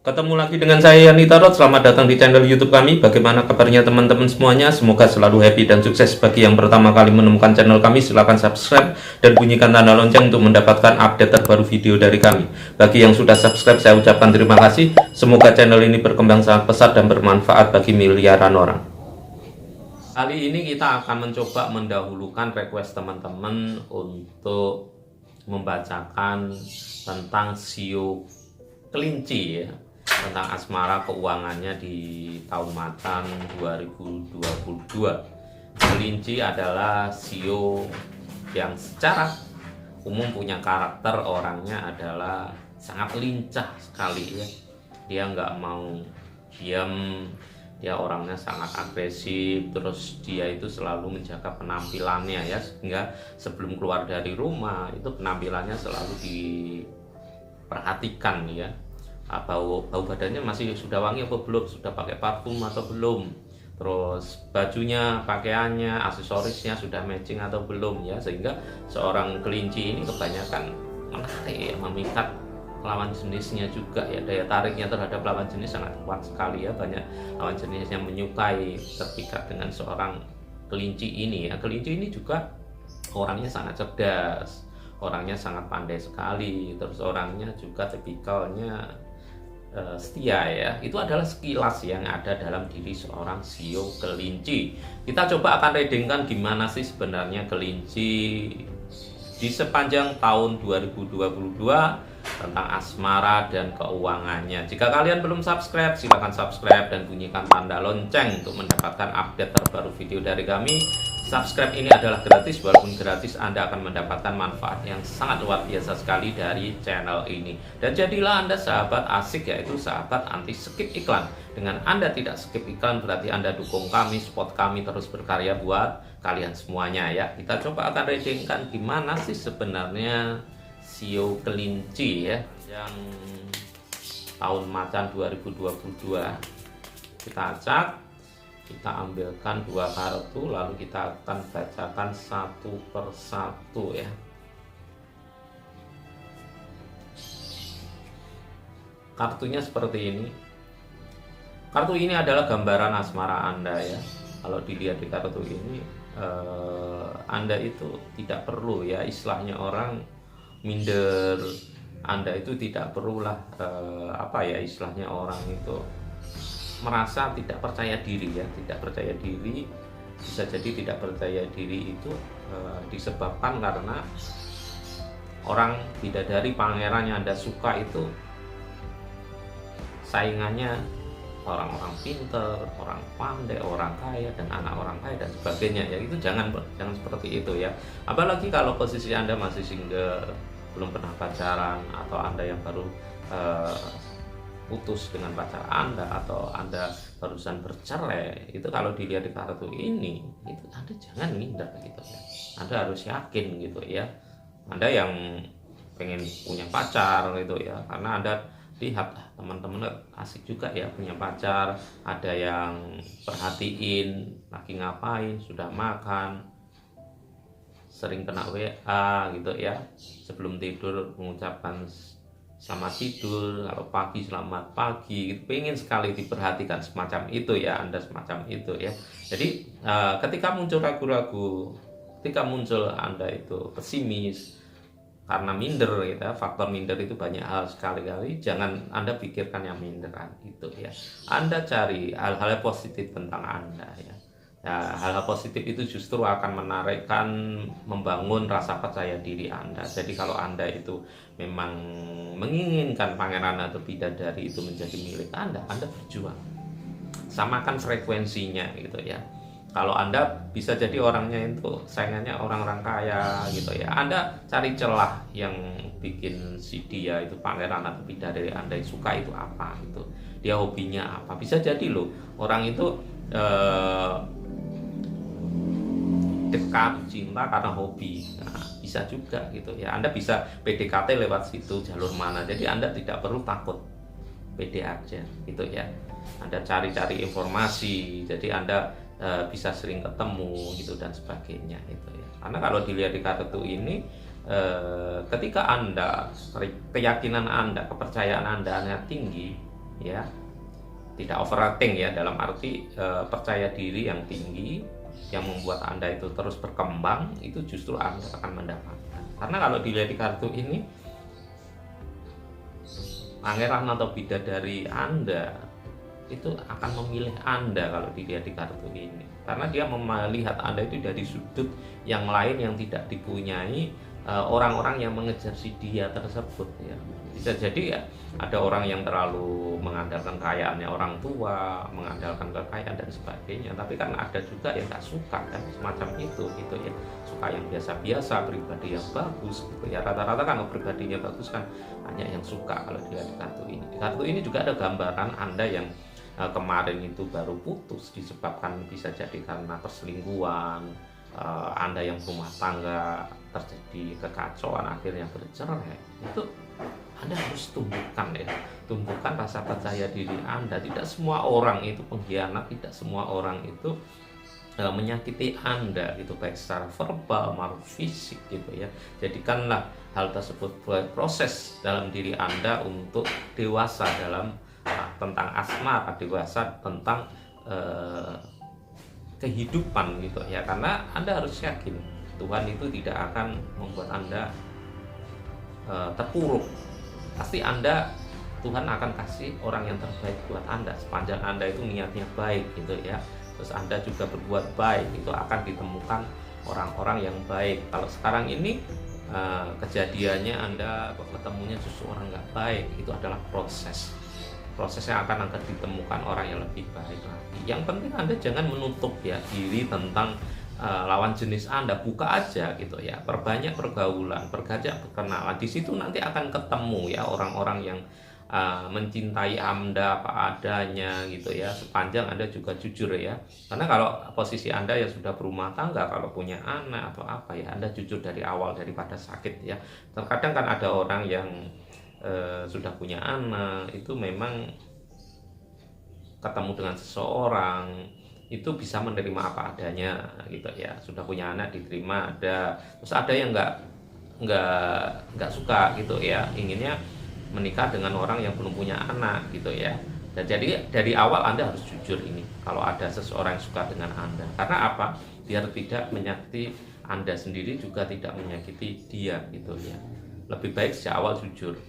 Ketemu lagi dengan saya Yani Tarot. Selamat datang di channel YouTube kami. Bagaimana kabarnya teman-teman semuanya? Semoga selalu happy dan sukses. Bagi yang pertama kali menemukan channel kami, silahkan subscribe dan bunyikan tanda lonceng untuk mendapatkan update terbaru video dari kami. Bagi yang sudah subscribe, saya ucapkan terima kasih. Semoga channel ini berkembang sangat pesat dan bermanfaat bagi miliaran orang. Kali ini kita akan mencoba mendahulukan request teman-teman untuk membacakan tentang sio kelinci ya, tentang asmara keuangannya di tahun macan 2022. Kelinci adalah sio yang secara umum punya karakter orangnya adalah sangat lincah sekali ya. Dia nggak mau diam, dia orangnya sangat agresif, terus dia itu selalu menjaga penampilannya ya, sehingga sebelum keluar dari rumah itu penampilannya selalu diperhatikan ya. Bau badannya masih sudah wangi apa belum, sudah pakai parfum atau belum, terus bajunya, pakaiannya, aksesorisnya sudah matching atau belum ya, sehingga seorang kelinci ini kebanyakan menarik ya, memikat lawan jenisnya juga ya, daya tariknya terhadap lawan jenis sangat kuat sekali ya. Banyak lawan jenis yang menyukai, terpikat dengan seorang kelinci ini ya. Kelinci ini juga orangnya sangat cerdas, orangnya sangat pandai sekali, terus orangnya juga tipikalnya setia ya. Itu adalah sekilas yang ada dalam diri seorang sio kelinci. Kita coba akan readingkan gimana sih sebenarnya kelinci di sepanjang tahun 2022 tentang asmara dan keuangannya. Jika kalian belum subscribe, silahkan subscribe dan bunyikan tanda lonceng untuk mendapatkan update terbaru video dari kami. Subscribe ini adalah gratis, walaupun gratis Anda akan mendapatkan manfaat yang sangat luar biasa sekali dari channel ini. Dan jadilah Anda sahabat asik, yaitu sahabat anti skip iklan. Dengan Anda tidak skip iklan berarti Anda dukung kami, support kami terus berkarya buat kalian semuanya ya. Kita coba akan readingkan gimana sih sebenarnya sio kelinci ya yang tahun macan 2022. Kita acak, kita ambilkan dua kartu, lalu kita akan bacakan satu persatu ya. Kartunya seperti ini. Kartu ini adalah gambaran asmara Anda ya. Kalau dilihat di kartu ini, Anda itu tidak perlu ya, istilahnya orang minder. Anda itu tidak perlulah istilahnya orang itu merasa tidak percaya diri ya. Tidak percaya diri, bisa jadi tidak percaya diri itu disebabkan karena orang bidadari pangeran yang Anda suka itu saingannya orang-orang pinter, orang pandai, orang kaya, dan anak orang kaya dan sebagainya ya. Itu jangan seperti itu ya. Apalagi kalau posisi Anda masih single, belum pernah pacaran, atau Anda yang baru putus dengan pacar Anda, atau Anda barusan bercerai. Itu kalau dilihat di kartu ini, itu Anda jangan minder gitu ya. Anda harus yakin gitu ya. Anda yang pengen punya pacar gitu ya, karena Anda lihat teman-teman asik juga ya punya pacar, ada yang perhatiin lagi ngapain, sudah makan, sering kena WA gitu ya, sebelum tidur mengucapkan selamat tidur, kalau pagi selamat pagi gitu. Pengen sekali diperhatikan semacam itu ya, Anda semacam itu ya. Jadi ketika muncul ragu-ragu, ketika muncul Anda itu pesimis karena minder gitu ya, faktor minder itu banyak hal sekali, jangan Anda pikirkan yang minderan itu ya. Anda cari hal-hal positif tentang Anda ya. Ya, hal-hal positif itu justru akan menarikkan, membangun rasa percaya diri Anda. Jadi kalau Anda itu memang menginginkan pangeran atau bidadari itu menjadi milik Anda berjuang. Samakan frekuensinya gitu ya. Kalau Anda bisa jadi orangnya itu saingannya orang-orang kaya gitu ya, Anda cari celah yang bikin si dia itu pangeran atau bidadari Anda suka itu apa gitu. Dia hobinya apa. Bisa jadi loh orang itu dekat cinta karena hobi. Nah, bisa juga gitu ya. Anda bisa PDKT lewat situ, jalur mana. Jadi Anda tidak perlu takut, pede aja gitu ya. Anda cari-cari informasi, jadi Anda bisa sering ketemu gitu dan sebagainya itu ya. Karena kalau dilihat di kartu ini, ketika Anda keyakinan Anda, kepercayaan Anda tinggi, ya, tidak overacting ya, dalam arti percaya diri yang tinggi yang membuat Anda itu terus berkembang, itu justru Anda akan mendapatkan. Karena kalau dilihat di kartu ini, pangeran atau bidadari Anda itu akan memilih Anda kalau dilihat di kartu ini, karena dia melihat Anda itu dari sudut yang lain yang tidak dipunyai orang-orang yang mengejar si dia tersebut ya. Bisa jadi ya ada orang yang terlalu mengandalkan kekayaannya orang tua, mengandalkan kekayaan dan sebagainya, tapi kan ada juga yang nggak suka kan semacam itu gitu ya, suka yang biasa-biasa, pribadi yang bagus gitu ya. Rata-rata kan pribadinya bagus kan banyak yang suka kalau dilihat di kartu ini. Di kartu ini juga ada gambaran Anda yang kemarin itu baru putus disebabkan bisa jadi karena perselingkuhan, Anda yang rumah tangga terjadi kekacauan akhirnya bercerai. Itu Anda harus tumbuhkan rasa percaya diri Anda. Tidak semua orang itu pengkhianat, tidak semua orang itu menyakiti Anda gitu, baik secara verbal maupun fisik gitu ya. Jadikanlah hal tersebut proses dalam diri Anda untuk dewasa dalam tentang asmara, dewasa tentang kehidupan gitu ya. Karena Anda harus yakin Tuhan itu tidak akan membuat Anda terpuruk. Pasti Tuhan akan kasih orang yang terbaik buat Anda sepanjang Anda itu niatnya baik gitu ya. Terus Anda juga berbuat baik, itu akan ditemukan orang-orang yang baik. Kalau sekarang ini kejadiannya Anda ketemunya justru orang nggak baik, itu adalah prosesnya akan ditemukan orang yang lebih baik lagi. Yang penting Anda jangan menutup ya diri tentang lawan jenis Anda, buka aja gitu ya, perbanyak pergaulan, perbanyak perkenalan. Di situ nanti akan ketemu ya orang-orang yang mencintai Anda apa adanya gitu ya, sepanjang Anda juga jujur ya. Karena kalau posisi Anda yang sudah berumah tangga, kalau punya anak atau apa ya, Anda jujur dari awal daripada sakit ya. Terkadang kan ada orang yang sudah punya anak itu memang ketemu dengan seseorang itu bisa menerima apa adanya gitu ya, sudah punya anak diterima ada, terus ada yang nggak suka gitu ya, inginnya menikah dengan orang yang belum punya anak gitu ya. Dan jadi dari awal Anda harus jujur ini kalau ada seseorang yang suka dengan Anda, karena apa, biar tidak menyakiti Anda sendiri juga tidak menyakiti dia gitu ya. Lebih baik sejak awal jujur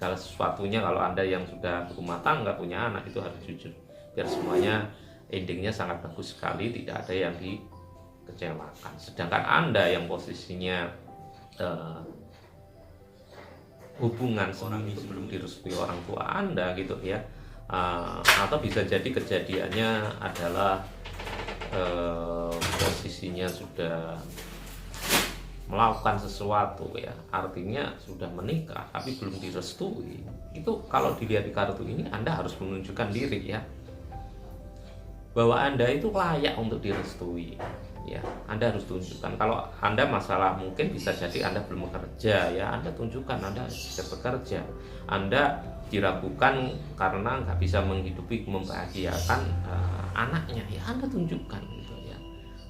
kalau sesuatunya. Kalau Anda yang sudah berumah tangga punya anak itu harus jujur biar semuanya endingnya sangat bagus sekali, tidak ada yang dikecewakan. Sedangkan Anda yang posisinya hubungan sendiri sebelum direstui orang tua Anda gitu ya, atau bisa jadi kejadiannya adalah posisinya sudah melakukan sesuatu ya, artinya sudah menikah tapi belum direstui. Itu kalau dilihat di kartu ini Anda harus menunjukkan diri ya, bahwa Anda itu layak untuk direstui ya. Anda harus tunjukkan. Kalau Anda masalah mungkin bisa jadi Anda belum bekerja ya, Anda tunjukkan Anda bisa bekerja. Anda diragukan karena nggak bisa menghidupi, membahagiakan anaknya ya, Anda tunjukkan gitu ya.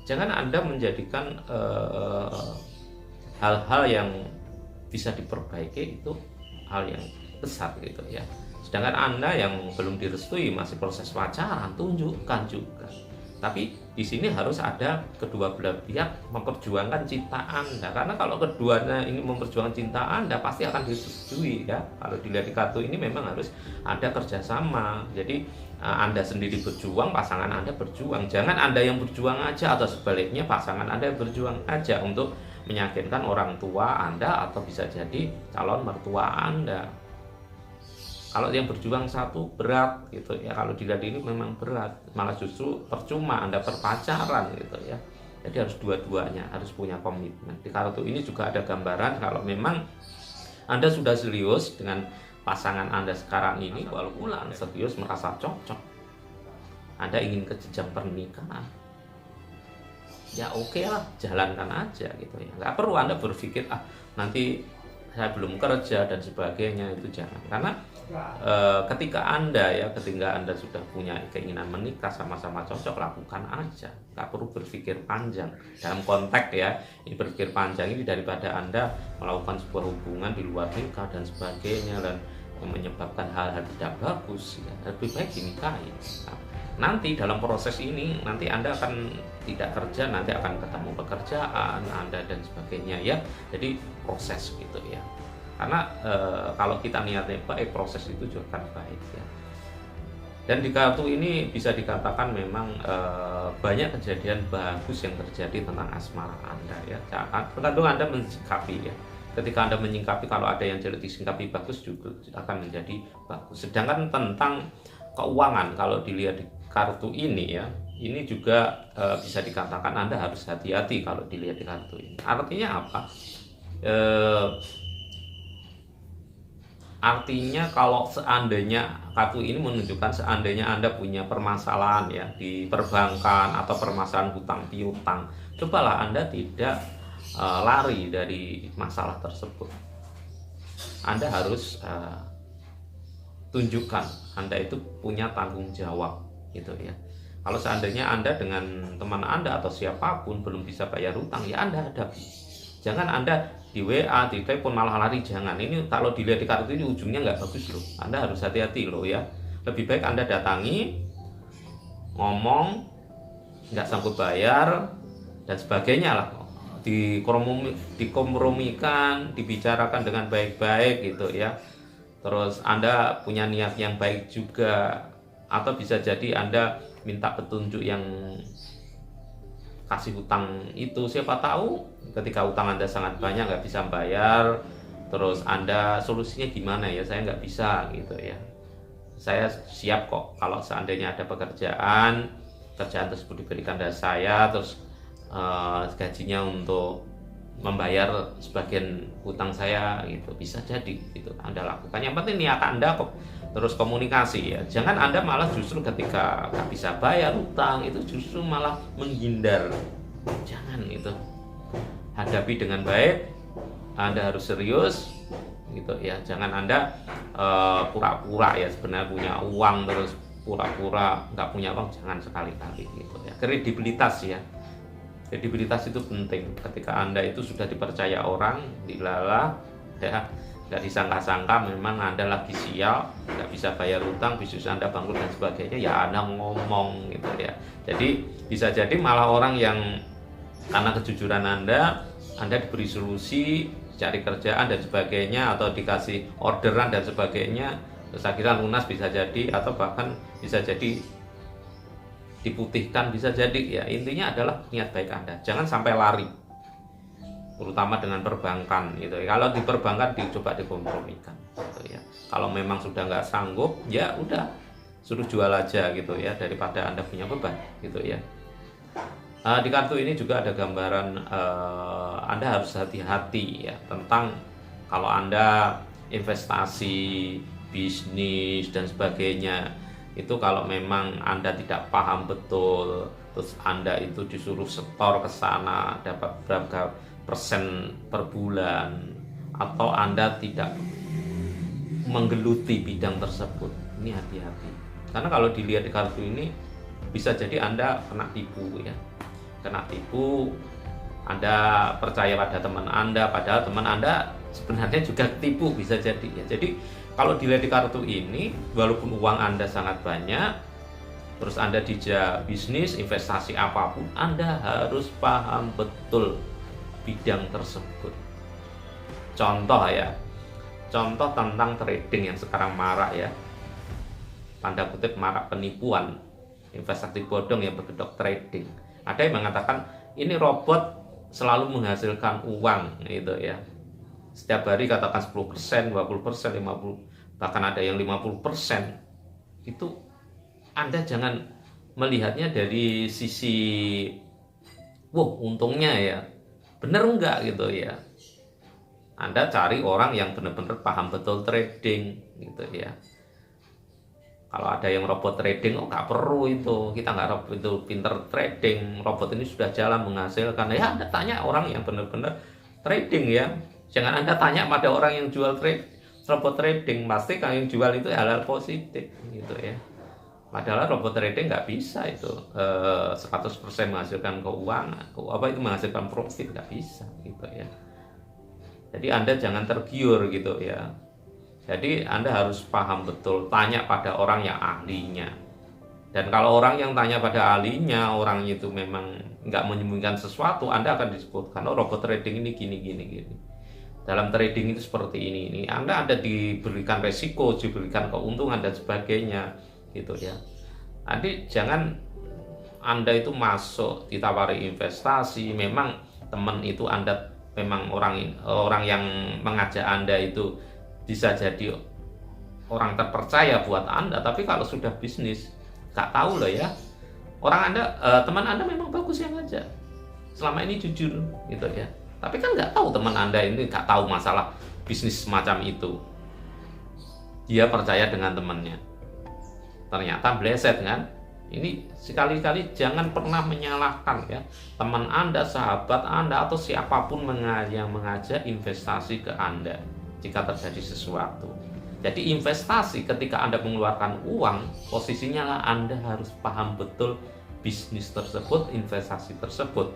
Jangan Anda menjadikan hal-hal yang bisa diperbaiki itu hal yang besar gitu ya. Sedangkan Anda yang belum direstui, masih proses pacaran, tunjukkan juga. Tapi di sini harus ada kedua belah pihak memperjuangkan cinta Anda. Karena kalau keduanya ini memperjuangkan cinta Anda, pasti akan disetujui ya. Kalau dilihat di kartu ini memang harus ada kerjasama. Jadi Anda sendiri berjuang, pasangan Anda berjuang. Jangan Anda yang berjuang aja, atau sebaliknya pasangan Anda yang berjuang aja untuk meyakinkan orang tua Anda atau bisa jadi calon mertua Anda. Kalau yang berjuang satu berat gitu ya, kalau dilihat ini memang berat, malah justru percuma Anda berpacaran gitu ya. Jadi harus dua-duanya, harus punya komitmen. Di kartu ini juga ada gambaran kalau memang Anda sudah serius dengan pasangan Anda sekarang ini, walaupun Anda serius merasa cocok, Anda ingin ke jenjang pernikahan, ya oke lah, jalankan aja gitu ya. Nggak perlu Anda berpikir nanti saya belum kerja dan sebagainya, itu jangan. Karena ketika Anda sudah punya keinginan menikah, sama-sama cocok, lakukan aja, nggak perlu berpikir panjang dalam konteks ya. Ini berpikir panjang ini daripada Anda melakukan sebuah hubungan di luar nikah dan sebagainya, dan yang menyebabkan hal-hal tidak bagus, ya lebih baik dinikahi. Nah, nanti dalam proses ini nanti Anda akan tidak kerja, nanti akan ketemu pekerjaan Anda dan sebagainya ya. Jadi proses gitu ya. Karena kalau kita niatnya baik, proses itu juga akan baik ya. Dan di kartu ini bisa dikatakan memang banyak kejadian bagus yang terjadi tentang asmara Anda ya. Tergantung Anda menyikapi ya. Ketika Anda menyikapi, kalau ada yang jelek disikapi bagus juga akan menjadi bagus. Sedangkan tentang keuangan, kalau dilihat di kartu ini ya, ini juga bisa dikatakan Anda harus hati-hati kalau dilihat di kartu ini. Artinya apa? Artinya kalau seandainya kartu ini menunjukkan seandainya Anda punya permasalahan ya di perbankan atau permasalahan hutang piutang, cobalah Anda tidak lari dari masalah tersebut. Anda harus tunjukkan Anda itu punya tanggung jawab gitu ya. Kalau seandainya Anda dengan teman Anda atau siapapun belum bisa bayar hutang, ya Anda hadapi. Jangan Anda di WA, di telepon malah lari, jangan. Ini kalau dilihat di kartu ini ujungnya nggak bagus loh. Anda harus hati-hati loh ya. Lebih baik Anda datangi, ngomong, nggak sanggup bayar dan sebagainya lah. Dikompromikan, dibicarakan dengan baik-baik gitu ya. Terus Anda punya niat yang baik juga, atau bisa jadi Anda minta petunjuk yang kasih hutang itu, siapa tahu ketika hutang Anda sangat banyak nggak bisa bayar, terus Anda solusinya gimana ya, saya nggak bisa gitu ya, saya siap kok kalau seandainya ada kerjaan tersebut diberikan dari saya, terus gajinya untuk membayar sebagian hutang saya gitu, bisa jadi gitu Anda lakukan. Yang penting niat Anda kok, terus komunikasi ya. Jangan Anda malah justru ketika nggak bisa bayar hutang itu justru malah menghindar. Jangan itu. Hadapi dengan baik. Anda harus serius gitu ya. Jangan Anda pura-pura ya sebenarnya punya uang terus pura-pura nggak punya uang, jangan sekali-kali gitu ya. Kredibilitas ya. Kredibilitas itu penting. Ketika Anda itu sudah dipercaya orang, dilala, ya, nggak disangka-sangka memang Anda lagi sial, nggak bisa bayar utang, bisnis Anda bangkrut dan sebagainya, ya Anda ngomong gitu ya. Jadi bisa jadi malah orang yang karena kejujuran Anda diberi solusi, cari kerjaan dan sebagainya, atau dikasih orderan dan sebagainya, terus akhirnya lunas bisa jadi, atau bahkan bisa jadi diputihkan, bisa jadi ya. Intinya adalah niat baik Anda, jangan sampai lari, terutama dengan perbankan gitu ya. Kalau di perbankan dicoba dikompromikan gitu ya. Kalau memang sudah nggak sanggup, ya udah suruh jual aja gitu ya, daripada Anda punya beban gitu ya. Di kartu ini juga ada gambaran Anda harus hati-hati ya tentang kalau Anda investasi, bisnis dan sebagainya. Itu kalau memang Anda tidak paham betul, terus Anda itu disuruh setor ke sana dapat berapa persen per bulan, atau Anda tidak menggeluti bidang tersebut, ini hati-hati. Karena kalau dilihat di kartu ini bisa jadi Anda kena tipu ya. Kena tipu, Anda percaya pada teman Anda, padahal teman Anda sebenarnya juga tipu, bisa jadi ya. Jadi kalau dilihat di kartu ini, walaupun uang Anda sangat banyak, terus Anda dijak bisnis, investasi apapun, Anda harus paham betul bidang tersebut. Contoh ya, contoh tentang trading yang sekarang marak ya, tanda kutip marak, penipuan, investasi bodong yang berkedok trading. Ada yang mengatakan ini robot selalu menghasilkan uang gitu ya. Setiap hari katakan 10%, 20%, 50%, bahkan ada yang 50%. Itu Anda jangan melihatnya dari sisi wah untungnya ya, bener enggak gitu ya. Anda cari orang yang benar-benar paham betul trading gitu ya. Kalau ada yang robot trading, oh nggak perlu itu, kita nggak robot itu pinter trading, robot ini sudah jalan menghasilkan. Ya Anda tanya orang yang benar-benar trading ya. Jangan Anda tanya pada orang yang jual robot trading, pasti yang jual itu halal positif gitu ya. Padahal robot trading nggak bisa itu 100% menghasilkan keuangan, apa itu menghasilkan profit, nggak bisa gitu ya. Jadi Anda jangan tergiur gitu ya. Jadi Anda harus paham betul, tanya pada orang yang ahlinya. Dan kalau orang yang tanya pada ahlinya, orang itu memang nggak menyembunyikan sesuatu, Anda akan disebutkan, oh robot trading ini gini gini gini. Dalam trading itu seperti ini. Anda diberikan resiko, diberikan keuntungan dan sebagainya, gitu ya. Nanti jangan Anda itu masuk ditawari investasi, memang teman itu Anda memang orang yang mengajak Anda itu bisa jadi orang terpercaya buat Anda, tapi kalau sudah bisnis nggak tahu loh ya. Teman Anda memang bagus yang ngajak, selama ini jujur gitu ya. Tapi kan nggak tahu teman Anda ini nggak tahu masalah bisnis semacam itu. Dia percaya dengan temannya, ternyata bleset kan. Ini sekali-kali jangan pernah menyalahkan ya teman Anda, sahabat Anda, atau siapapun yang mengajak investasi ke Anda jika terjadi sesuatu. Jadi investasi ketika Anda mengeluarkan uang, posisinya lah Anda harus paham betul bisnis tersebut, investasi tersebut.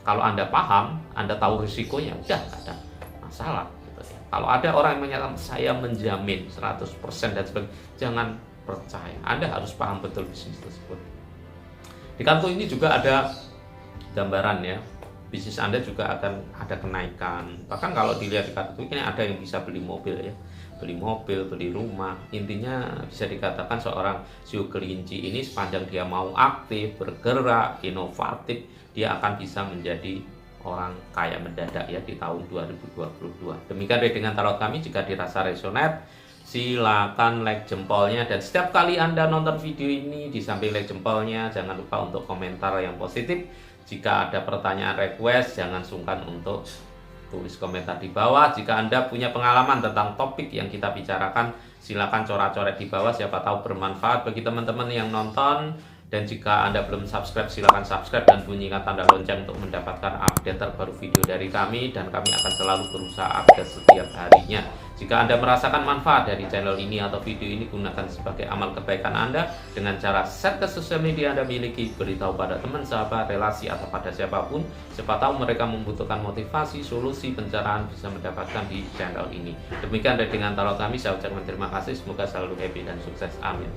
Kalau Anda paham, Anda tahu risikonya, udah nggak ada masalah gitu ya. Kalau ada orang yang menyatakan saya menjamin 100% dan sebagainya, jangan percaya. Anda harus paham betul bisnis tersebut. Di kartu ini juga ada gambaran ya, bisnis Anda juga akan ada kenaikan. Bahkan kalau dilihat di kartu ini ada yang bisa beli mobil ya, beli mobil, beli rumah. Intinya bisa dikatakan seorang Shio kelinci ini sepanjang dia mau aktif, bergerak, inovatif, dia akan bisa menjadi orang kaya mendadak ya di tahun 2022. Demikian readingan tarot kami. Jika dirasa resonate, silakan like jempolnya, dan setiap kali Anda nonton video ini, di samping like jempolnya jangan lupa untuk komentar yang positif. Jika ada pertanyaan request, jangan sungkan untuk tulis komentar di bawah. Jika Anda punya pengalaman tentang topik yang kita bicarakan, silakan coret-coret di bawah, siapa tahu bermanfaat bagi teman-teman yang nonton. Dan jika Anda belum subscribe, silakan subscribe dan bunyikan tanda lonceng untuk mendapatkan update terbaru video dari kami, dan kami akan selalu berusaha update setiap harinya. Jika Anda merasakan manfaat dari channel ini atau video ini, gunakan sebagai amal kebaikan Anda dengan cara share ke sosial media Anda miliki, beritahu pada teman, sahabat, relasi, atau pada siapapun. Siapa tahu mereka membutuhkan motivasi, solusi, pencerahan bisa mendapatkan di channel ini. Demikian readingan tarot kami, saya ucapkan terima kasih, semoga selalu happy dan sukses, amin.